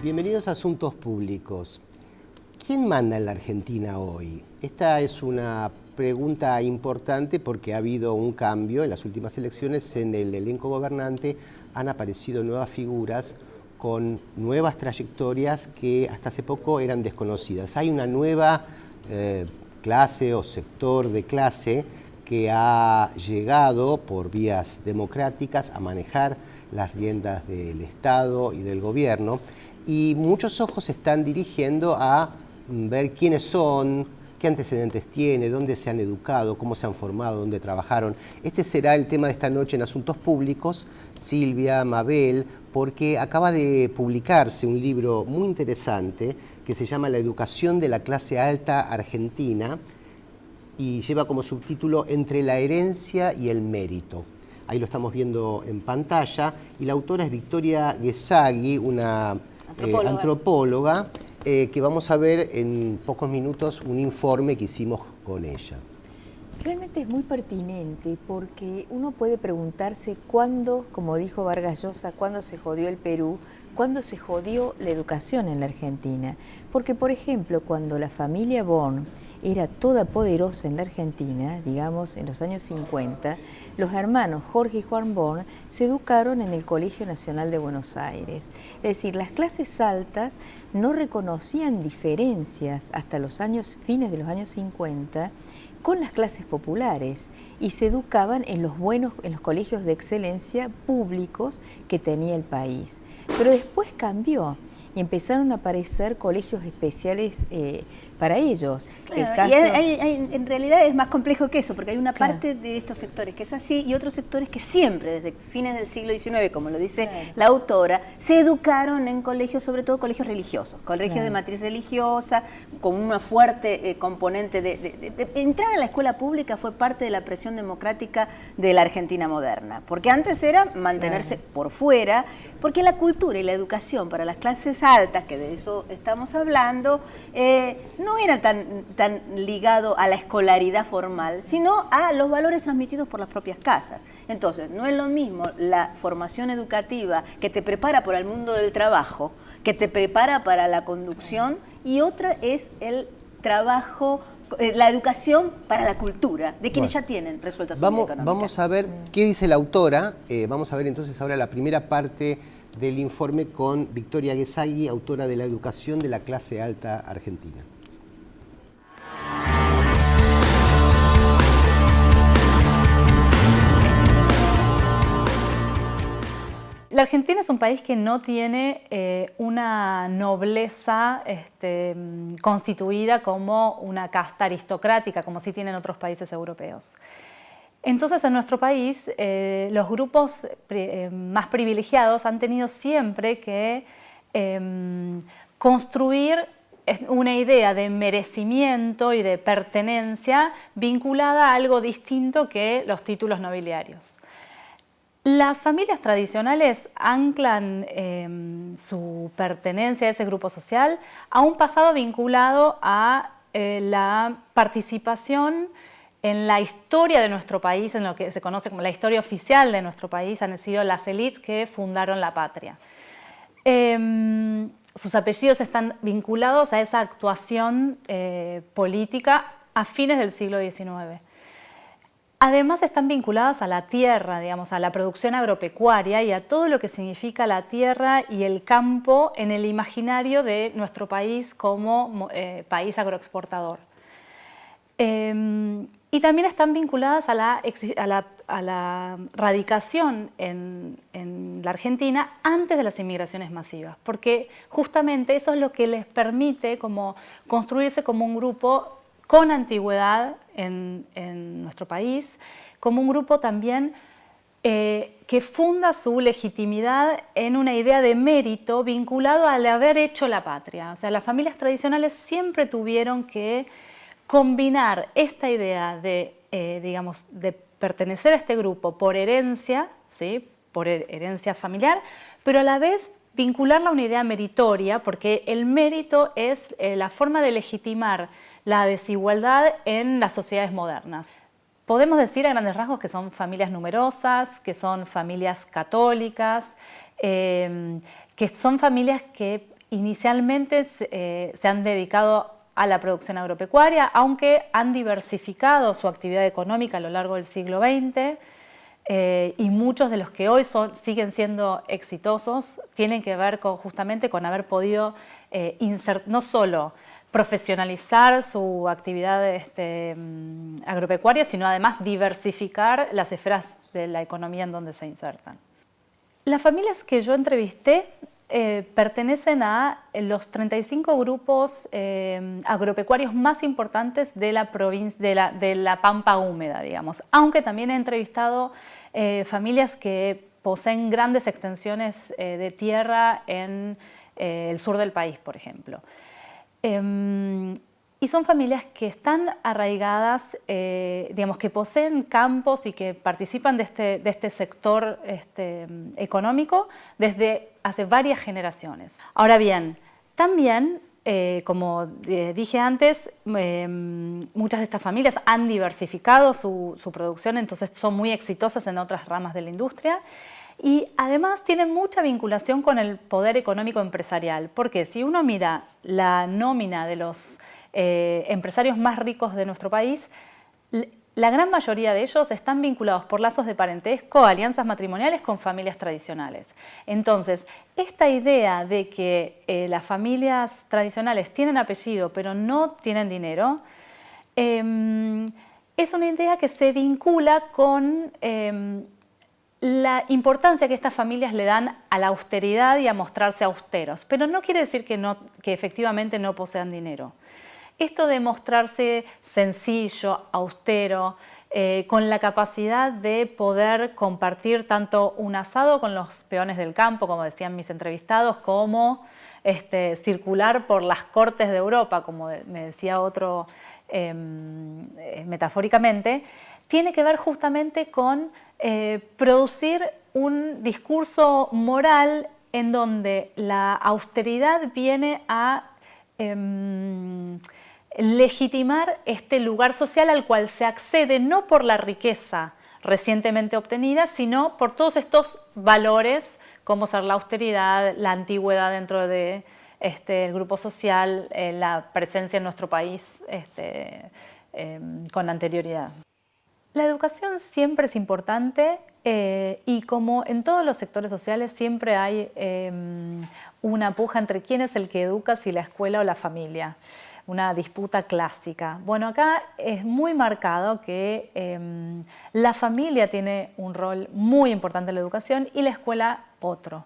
Bienvenidos a Asuntos Públicos. ¿Quién manda en la Argentina hoy? Esta es una pregunta importante porque ha habido un cambio en las últimas elecciones. En el elenco gobernante han aparecido nuevas figuras con nuevas trayectorias que hasta hace poco eran desconocidas. Hay una nueva clase o sector de clase que ha llegado por vías democráticas a manejar las riendas del Estado y del gobierno, y muchos ojos se están dirigiendo a ver quiénes son, qué antecedentes tiene, dónde se han educado, cómo se han formado, dónde trabajaron. Este será el tema de esta noche en Asuntos Públicos. Silvia, Mabel, porque acaba de publicarse un libro muy interesante que se llama La educación de la clase alta argentina y lleva como subtítulo Entre la herencia y el mérito. Ahí lo estamos viendo en pantalla, y la autora es Victoria Guezagui, una antropóloga, que vamos a ver en pocos minutos un informe que hicimos con ella. Realmente es muy pertinente porque uno puede preguntarse cuándo, como dijo Vargas Llosa, cuándo se jodió el Perú, cuándo se jodió la educación en la Argentina. Porque, por ejemplo, cuando la familia Born era toda poderosa en la Argentina, digamos en los años 50, los hermanos Jorge y Juan Born se educaron en el Colegio Nacional de Buenos Aires. Es decir, las clases altas no reconocían diferencias hasta los fines de los años 50 con las clases populares y se educaban en los colegios de excelencia públicos que tenía el país. Pero después cambió y empezaron a aparecer colegios especiales para ellos. Claro, en realidad es más complejo que eso, porque hay una parte de estos sectores que es así y otros sectores que siempre, desde fines del siglo XIX, como lo dice la autora, se educaron en colegios, sobre todo colegios religiosos, colegios de matriz religiosa, con una fuerte componente de entrar a la escuela pública fue parte de la presión democrática de la Argentina moderna, porque antes era mantenerse por fuera, porque la cultura y la educación para las clases altas, que de eso estamos hablando, no era tan ligado a la escolaridad formal, sino a los valores transmitidos por las propias casas. Entonces, no es lo mismo la formación educativa que te prepara para el mundo del trabajo, que te prepara para la conducción, y otra es el trabajo, la educación para la cultura, de quienes ya tienen resuelta su vida económica. Vamos a ver qué dice la autora. Vamos a ver entonces ahora la primera parte del informe con Victoria Guezagui, autora de La educación de la clase alta argentina. La Argentina es un país que no tiene una nobleza constituida como una casta aristocrática, como sí tienen otros países europeos. Entonces, en nuestro país, los grupos más privilegiados han tenido siempre que construir una idea de merecimiento y de pertenencia vinculada a algo distinto que los títulos nobiliarios. Las familias tradicionales anclan su pertenencia a ese grupo social a un pasado vinculado a la participación en la historia de nuestro país, en lo que se conoce como la historia oficial de nuestro país. Han sido las élites que fundaron la patria. Sus apellidos están vinculados a esa actuación política a fines del siglo XIX. Además están vinculadas a la tierra, digamos, a la producción agropecuaria y a todo lo que significa la tierra y el campo en el imaginario de nuestro país como país agroexportador. Y también están vinculadas a la radicación en la Argentina antes de las inmigraciones masivas, porque justamente eso es lo que les permite como construirse como un grupo con antigüedad en nuestro país, como un grupo también que funda su legitimidad en una idea de mérito vinculado al haber hecho la patria. O sea, las familias tradicionales siempre tuvieron que combinar esta idea de, digamos, de pertenecer a este grupo por herencia, ¿sí? Por herencia familiar, pero a la vez vincularla a una idea meritoria, porque el mérito es la forma de legitimar la desigualdad en las sociedades modernas. Podemos decir a grandes rasgos que son familias numerosas, que son familias católicas, que son familias que inicialmente se han dedicado a la producción agropecuaria, aunque han diversificado su actividad económica a lo largo del siglo XX, y muchos de los que hoy siguen siendo exitosos tienen que ver justamente con haber podido no solo profesionalizar su actividad agropecuaria, sino además diversificar las esferas de la economía en donde se insertan. Las familias que yo entrevisté pertenecen a los 35 grupos agropecuarios más importantes de la provincia, de la Pampa húmeda, digamos, aunque también he entrevistado familias que poseen grandes extensiones de tierra en el sur del país, por ejemplo. Y son familias que están arraigadas, digamos, que poseen campos y que participan de este sector económico desde hace varias generaciones. Ahora bien, también, como dije antes, muchas de estas familias han diversificado su producción, entonces son muy exitosas en otras ramas de la industria. Y además tienen mucha vinculación con el poder económico empresarial, porque si uno mira la nómina de los empresarios más ricos de nuestro país, la gran mayoría de ellos están vinculados por lazos de parentesco, alianzas matrimoniales con familias tradicionales. Entonces, esta idea de que las familias tradicionales tienen apellido pero no tienen dinero, es una idea que se vincula con la importancia que estas familias le dan a la austeridad y a mostrarse austeros, pero no quiere decir que efectivamente no posean dinero. Esto de mostrarse sencillo, austero, con la capacidad de poder compartir tanto un asado con los peones del campo, como decían mis entrevistados, como circular por las cortes de Europa, como me decía otro metafóricamente, tiene que ver justamente con producir un discurso moral en donde la austeridad viene a legitimar este lugar social al cual se accede no por la riqueza recientemente obtenida, sino por todos estos valores como ser la austeridad, la antigüedad dentro de el grupo social, la presencia en nuestro país con anterioridad. La educación siempre es importante y como en todos los sectores sociales siempre hay una puja entre quién es el que educa, si la escuela o la familia, una disputa clásica. Bueno, acá es muy marcado que la familia tiene un rol muy importante en la educación y la escuela otro.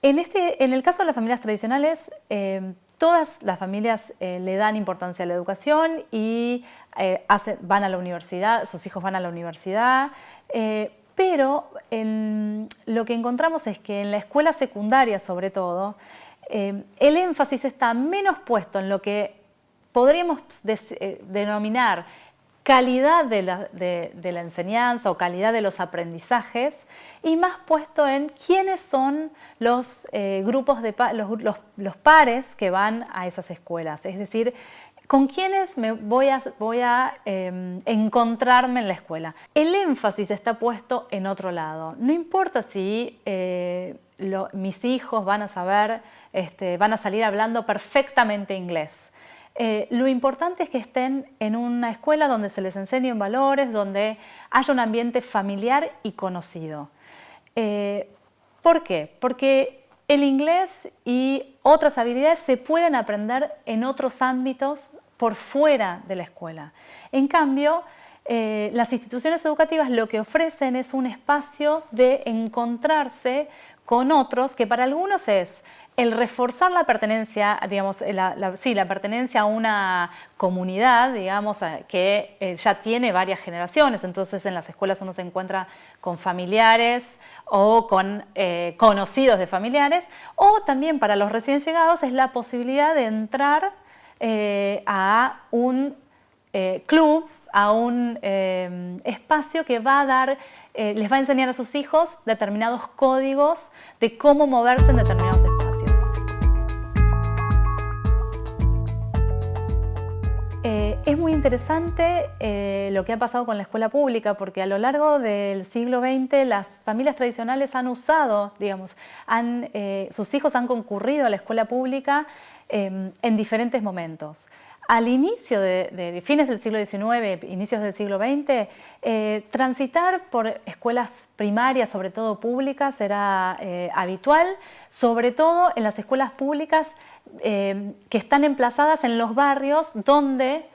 En el caso de las familias tradicionales, todas las familias le dan importancia a la educación y van a la universidad, sus hijos van a la universidad, pero lo que encontramos es que en la escuela secundaria, sobre todo, el énfasis está menos puesto en lo que podríamos denominar calidad de la enseñanza o calidad de los aprendizajes y más puesto en quiénes son los grupos los pares que van a esas escuelas, es decir, con quiénes voy a encontrarme en la escuela. El énfasis está puesto en otro lado. No importa si mis hijos van a salir hablando perfectamente inglés. Lo importante es que estén en una escuela donde se les enseñen valores, donde haya un ambiente familiar y conocido. ¿Por qué? Porque el inglés y otras habilidades se pueden aprender en otros ámbitos por fuera de la escuela. En cambio, las instituciones educativas lo que ofrecen es un espacio de encontrarse con otros que para algunos es el reforzar la pertenencia, digamos, la pertenencia a una comunidad, digamos, que ya tiene varias generaciones. Entonces en las escuelas uno se encuentra con familiares o con conocidos de familiares, o también para los recién llegados es la posibilidad de entrar a un club, a un espacio que va a dar les va a enseñar a sus hijos determinados códigos de cómo moverse en determinados espacios. Es muy interesante lo que ha pasado con la escuela pública, porque a lo largo del siglo XX las familias tradicionales han usado, digamos, sus hijos han concurrido a la escuela pública en diferentes momentos. Al inicio de fines del siglo XIX, inicios del siglo XX, transitar por escuelas primarias, sobre todo públicas, era habitual, sobre todo en las escuelas públicas que están emplazadas en los barrios donde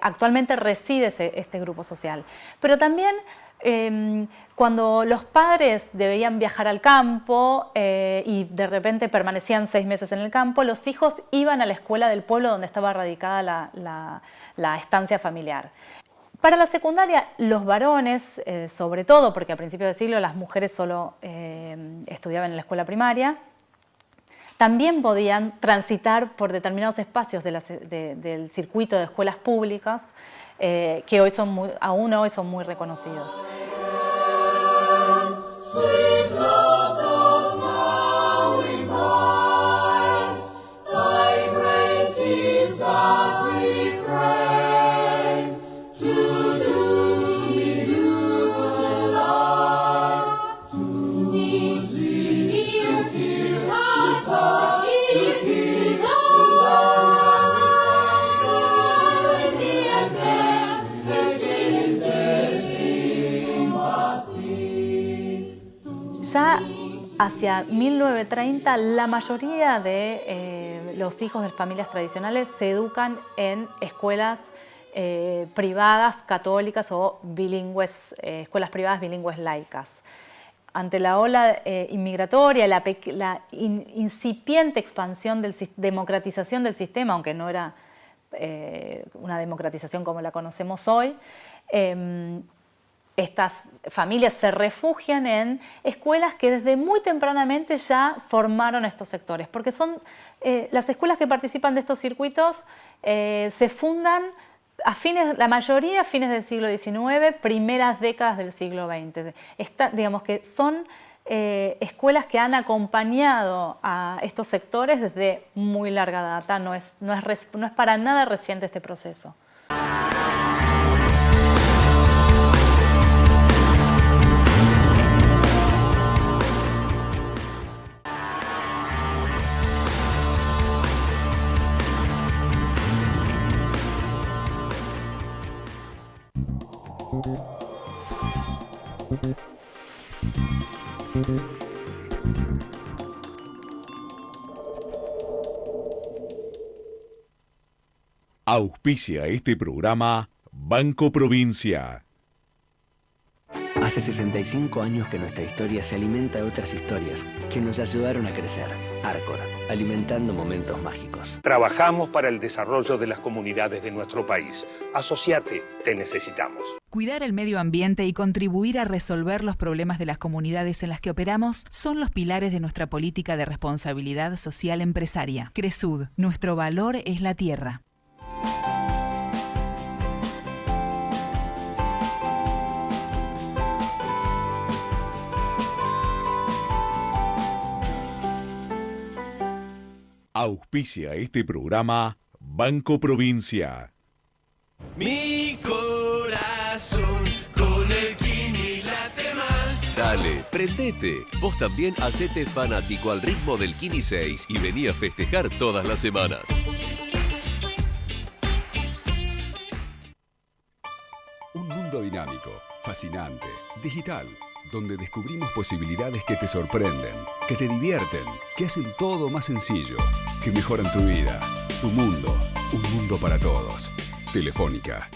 actualmente reside este grupo social. Pero también cuando los padres debían viajar al campo y de repente permanecían 6 meses en el campo, los hijos iban a la escuela del pueblo donde estaba radicada la estancia familiar. Para la secundaria, los varones, sobre todo, porque a principios de siglo las mujeres solo estudiaban en la escuela primaria, también podían transitar por determinados espacios del circuito de escuelas públicas que hoy aún hoy son muy reconocidos. Ya hacia 1930, la mayoría de los hijos de familias tradicionales se educan en escuelas privadas católicas o bilingües, escuelas privadas bilingües laicas. Ante la ola inmigratoria, la incipiente expansión, democratización del sistema, aunque no era una democratización como la conocemos hoy, estas familias se refugian en escuelas que desde muy tempranamente ya formaron estos sectores, porque son las escuelas que participan de estos circuitos se fundan la mayoría a fines del siglo XIX, primeras décadas del siglo XX. Digamos que son escuelas que han acompañado a estos sectores desde muy larga data, no es para nada reciente este proceso. Auspicia este programa Banco Provincia. Hace 65 años que nuestra historia se alimenta de otras historias que nos ayudaron a crecer. Arcor, alimentando momentos mágicos. Trabajamos para el desarrollo de las comunidades de nuestro país. Asociate, te necesitamos. Cuidar el medio ambiente y contribuir a resolver los problemas de las comunidades en las que operamos son los pilares de nuestra política de responsabilidad social empresaria. Cresud, nuestro valor es la tierra. Auspicia este programa Banco Provincia. Mi corazón con el Kini late más. Dale, prendete. Vos también hacete fanático al ritmo del Kini 6 y vení a festejar todas las semanas. Un mundo dinámico, fascinante, digital, donde descubrimos posibilidades que te sorprenden, que te divierten, que hacen todo más sencillo, que mejoran tu vida, tu mundo, un mundo para todos. Telefónica.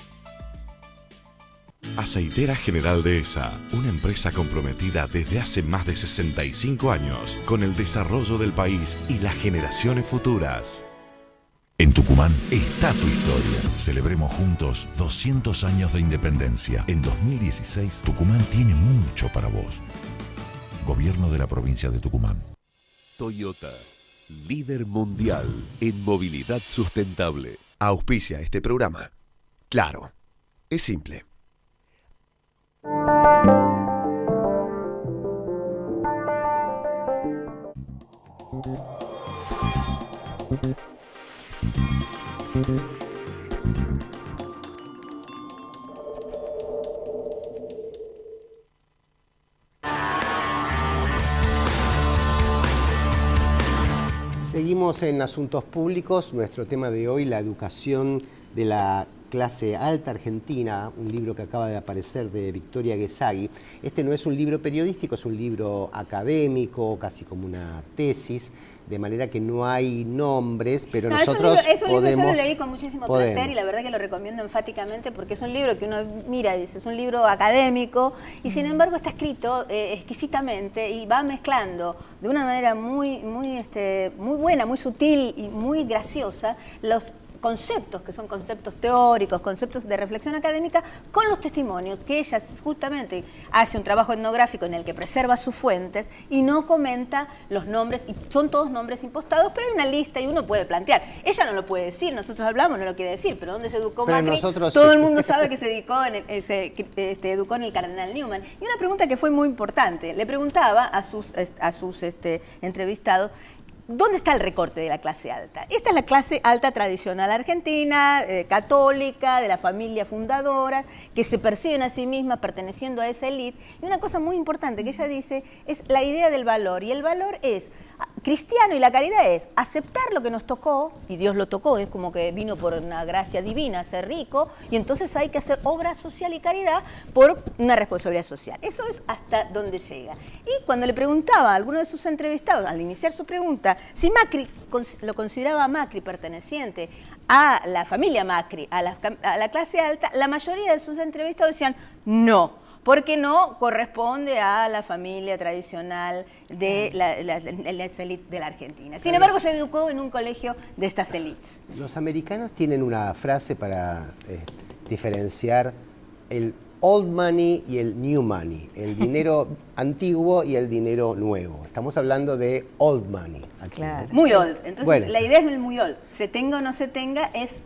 Aceitera General Dehesa, una empresa comprometida desde hace más de 65 años con el desarrollo del país y las generaciones futuras. En Tucumán está tu historia. Celebremos juntos 200 años de independencia. En 2016, Tucumán tiene mucho para vos. Gobierno de la provincia de Tucumán. Toyota, líder mundial en movilidad sustentable. Auspicia este programa. Claro, es simple. Seguimos en Asuntos Públicos, nuestro tema de hoy, la educación de la clase alta argentina, un libro que acaba de aparecer de Victoria Guesagui. Este no es un libro periodístico, es un libro académico, casi como una tesis, de manera que no hay nombres, pero nosotros es un libro, podemos... yo lo leí con muchísimo placer y la verdad que lo recomiendo enfáticamente porque es un libro que uno mira y dice, es un libro académico y sin embargo está escrito exquisitamente y va mezclando de una manera muy buena, muy sutil y muy graciosa los conceptos, que son conceptos teóricos, conceptos de reflexión académica, con los testimonios, que ella justamente hace un trabajo etnográfico en el que preserva sus fuentes y no comenta los nombres, y son todos nombres impostados, pero hay una lista y uno puede plantear. Ella no lo puede decir, nosotros hablamos, no lo quiere decir, pero ¿dónde se educó pero Macri? Nosotros todo sí. el mundo sabe que se dedicó educó en el Cardenal Newman. Y una pregunta que fue muy importante, le preguntaba a sus entrevistados, ¿dónde está el recorte de la clase alta? Esta es la clase alta tradicional argentina, católica, de la familia fundadora, que se perciben a sí mismas perteneciendo a esa élite. Y una cosa muy importante que ella dice es la idea del valor. Y el valor es cristiano y la caridad es aceptar lo que nos tocó, y Dios lo tocó, es como que vino por una gracia divina ser rico, y entonces hay que hacer obra social y caridad por una responsabilidad social. Eso es hasta donde llega. Y cuando le preguntaba a alguno de sus entrevistados, al iniciar su pregunta, si Macri lo consideraba a Macri perteneciente a la familia Macri, a la clase alta, la mayoría de sus entrevistados decían no, porque no corresponde a la familia tradicional de las élites de la Argentina. Sin embargo, se educó en un colegio de estas élites. Los americanos tienen una frase para diferenciar el old money y el new money, el dinero antiguo y el dinero nuevo. Estamos hablando de old money. Aquí, Claro. ¿no? Muy old. Entonces, bueno, la idea es el muy old. Se tenga o no se tenga es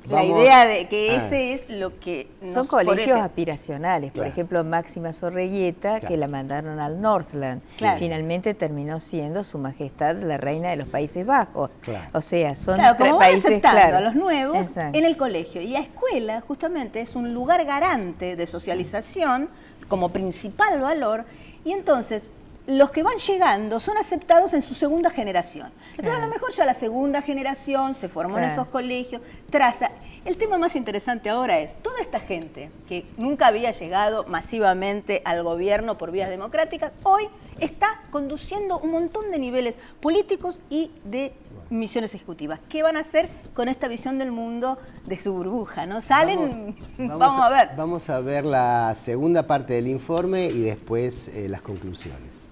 la idea de que ese es lo que son colegios aspiracionales. Por ejemplo, Máxima Zorreguieta, que la mandaron al Northland. Finalmente terminó siendo Su Majestad la Reina de los Países Bajos. O sea, son como países, van aceptando a los nuevos Exacto. en el colegio. Y la escuela, justamente, es un lugar garante de socialización como principal valor. Y entonces, los que van llegando son aceptados en su segunda generación. Entonces, a lo mejor ya la segunda generación se formó en esos colegios, traza. El tema más interesante ahora es, toda esta gente que nunca había llegado masivamente al gobierno por vías democráticas, hoy está conduciendo un montón de niveles políticos y de misiones ejecutivas. ¿Qué van a hacer con esta visión del mundo de su burbuja? ¿No? Salen, vamos a ver. Vamos a ver la segunda parte del informe y después las conclusiones.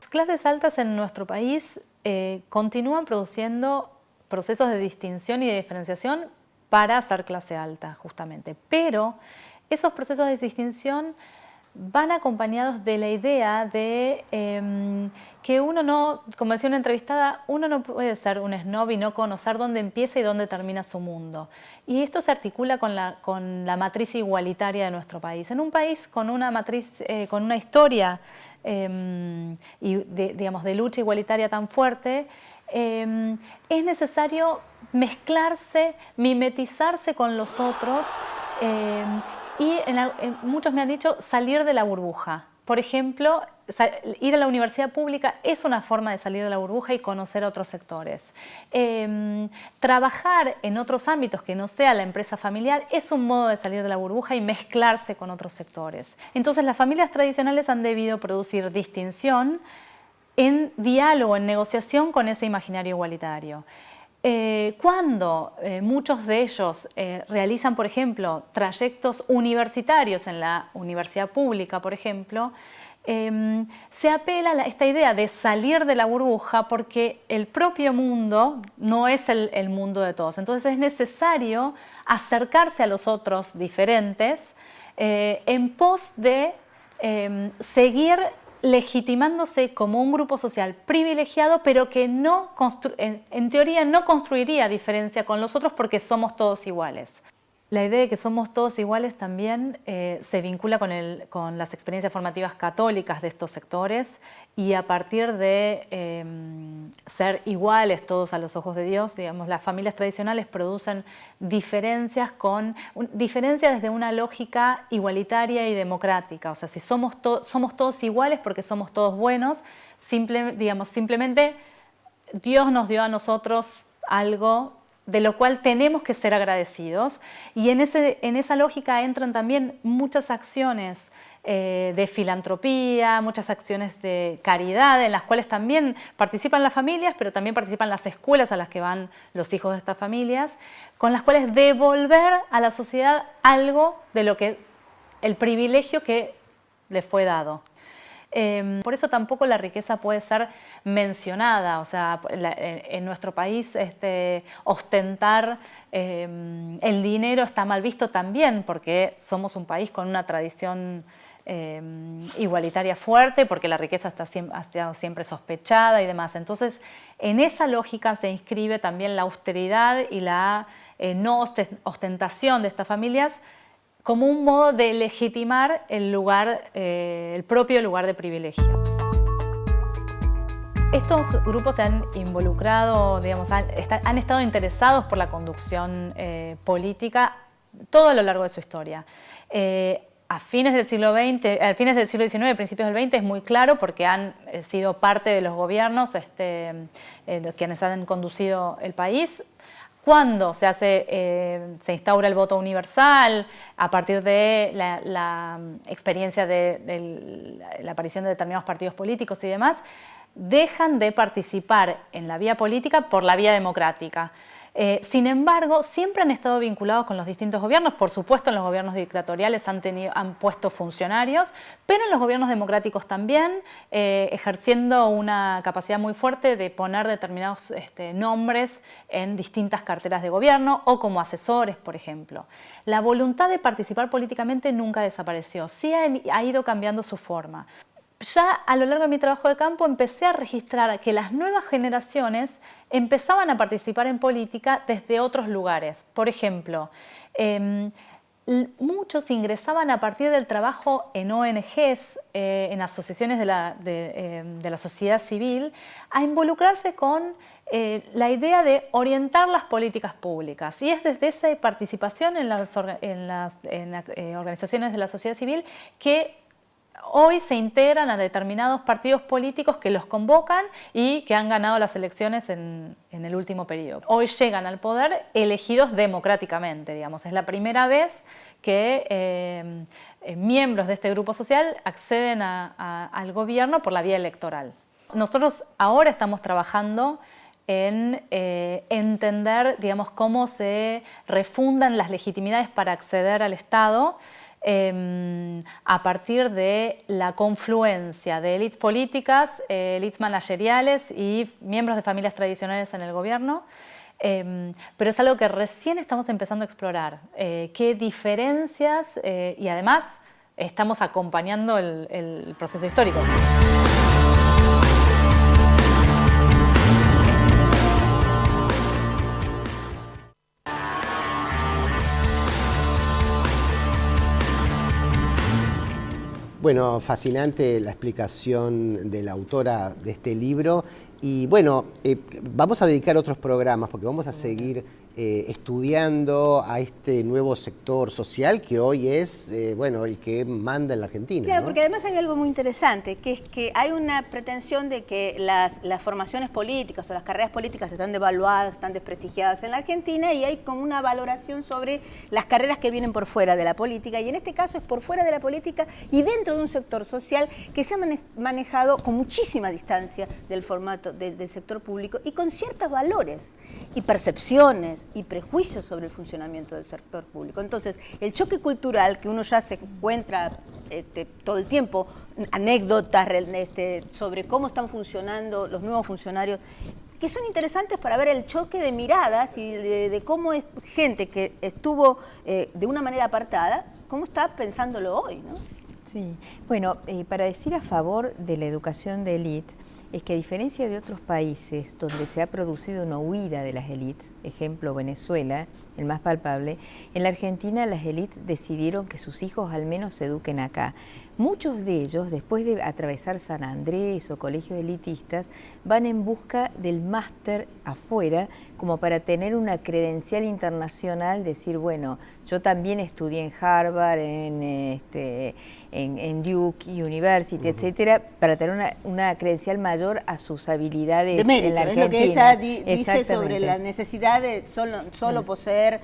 Las clases altas en nuestro país continúan produciendo procesos de distinción y de diferenciación para ser clase alta, justamente. Pero esos procesos de distinción van acompañados de la idea de que uno no, como decía una entrevistada, uno no puede ser un snob y no conocer dónde empieza y dónde termina su mundo. Y esto se articula con la matriz igualitaria de nuestro país. En un país con una matriz, con una historia de lucha igualitaria tan fuerte, es necesario mezclarse, mimetizarse con los otros y muchos me han dicho salir de la burbuja. Por ejemplo, ir a la universidad pública es una forma de salir de la burbuja y conocer otros sectores. Trabajar en otros ámbitos que no sea la empresa familiar es un modo de salir de la burbuja y mezclarse con otros sectores. Entonces, las familias tradicionales han debido producir distinción en diálogo, en negociación con ese imaginario igualitario. Cuando muchos de ellos realizan, por ejemplo, trayectos universitarios en la universidad pública, por ejemplo, se apela a esta idea de salir de la burbuja porque el propio mundo no es el mundo de todos. Entonces es necesario acercarse a los otros diferentes en pos de seguir legitimándose como un grupo social privilegiado, pero que en teoría no construiría diferencia con los otros porque somos todos iguales. La idea de que somos todos iguales también se vincula con las experiencias formativas católicas de estos sectores, y a partir de ser iguales todos a los ojos de Dios, digamos, las familias tradicionales producen diferencias desde una lógica igualitaria y democrática. O sea, si somos todos iguales porque somos todos buenos, simplemente Dios nos dio a nosotros algo de lo cual tenemos que ser agradecidos, y en esa lógica entran también muchas acciones de filantropía, muchas acciones de caridad, en las cuales también participan las familias, pero también participan las escuelas a las que van los hijos de estas familias, con las cuales devolver a la sociedad algo de lo que el privilegio que les fue dado. Por eso tampoco la riqueza puede ser mencionada. O sea, en nuestro país ostentar el dinero está mal visto también, porque somos un país con una tradición igualitaria fuerte, porque la riqueza ha estado siempre sospechada y demás. Entonces, en esa lógica se inscribe también la austeridad y la no ostentación de estas familias, como un modo de legitimar el propio lugar de privilegio. Estos grupos se han involucrado, digamos, han estado interesados por la conducción política todo a lo largo de su historia. A fines del siglo XIX, principios del XX, es muy claro, porque han sido parte de los gobiernos quienes han conducido el país. Cuando se instaura el voto universal, a partir de la experiencia de la aparición de determinados partidos políticos y demás, dejan de participar en la vía política por la vía democrática. Sin embargo, siempre han estado vinculados con los distintos gobiernos. Por supuesto, en los gobiernos dictatoriales han puesto funcionarios, pero en los gobiernos democráticos también, ejerciendo una capacidad muy fuerte de poner determinados nombres en distintas carteras de gobierno o como asesores, por ejemplo. La voluntad de participar políticamente nunca desapareció, sí ha ido cambiando su forma. Ya a lo largo de mi trabajo de campo empecé a registrar que las nuevas generaciones empezaban a participar en política desde otros lugares. Por ejemplo, muchos ingresaban a partir del trabajo en ONGs, en asociaciones de la sociedad civil, a involucrarse con la idea de orientar las políticas públicas. Y es desde esa participación en las organizaciones de la sociedad civil que hoy se integran a determinados partidos políticos que los convocan y que han ganado las elecciones en el último periodo. Hoy llegan al poder elegidos democráticamente, digamos. Es la primera vez que miembros de este grupo social acceden al gobierno por la vía electoral. Nosotros ahora estamos trabajando en entender, digamos, cómo se refundan las legitimidades para acceder al Estado, a partir de la confluencia de élites políticas, élites manageriales y miembros de familias tradicionales en el gobierno, pero es algo que recién estamos empezando a explorar. ¿Qué diferencias? Y además estamos acompañando el proceso histórico. Bueno, fascinante la explicación de la autora de este libro. Y bueno, vamos a dedicar otros programas porque vamos a seguir estudiando a este nuevo sector social que hoy es bueno, el que manda en la Argentina. Claro, ¿no? Porque además hay algo muy interesante, que es que hay una pretensión de que las formaciones políticas o las carreras políticas están devaluadas, están desprestigiadas en la Argentina, y hay como una valoración sobre las carreras que vienen por fuera de la política, y en este caso es por fuera de la política y dentro de un sector social que se ha manejado con muchísima distancia del formato del sector público y con ciertos valores y percepciones y prejuicios sobre el funcionamiento del sector público. Entonces, el choque cultural que uno ya se encuentra todo el tiempo, anécdotas sobre cómo están funcionando los nuevos funcionarios, que son interesantes para ver el choque de miradas y de cómo es gente que estuvo de una manera apartada, cómo está pensándolo hoy, ¿no? Sí, bueno, para decir a favor de la educación de élite, es que a diferencia de otros países donde se ha producido una huida de las élites, ejemplo Venezuela, el más palpable, en la Argentina las élites decidieron que sus hijos al menos se eduquen acá. Muchos de ellos, después de atravesar San Andrés o colegios elitistas, van en busca del máster afuera, como para tener una credencial internacional, decir, bueno, yo también estudié en Harvard, en Duke University, etcétera, para tener una credencial mayor a sus habilidades de mérito, en la Argentina. Es lo que ella dice sobre la necesidad de solo poseer,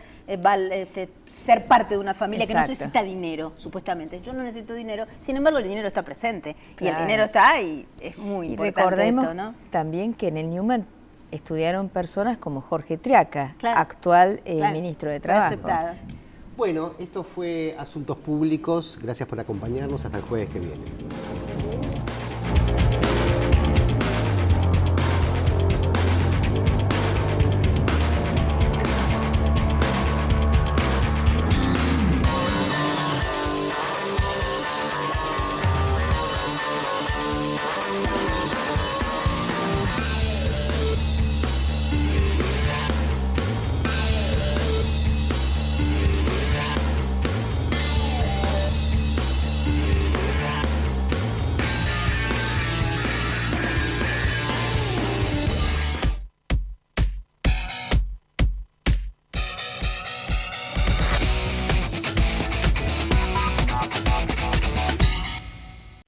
ser parte de una familia que no necesita dinero, supuestamente. Yo no necesito dinero, sin embargo el dinero está presente, y el dinero está y es muy importante. Recordemos esto, ¿no? también que en el Newman estudiaron personas como Jorge Triaca, actual ministro de Trabajo. Bueno, esto fue Asuntos Públicos. Gracias por acompañarnos. Hasta el jueves que viene.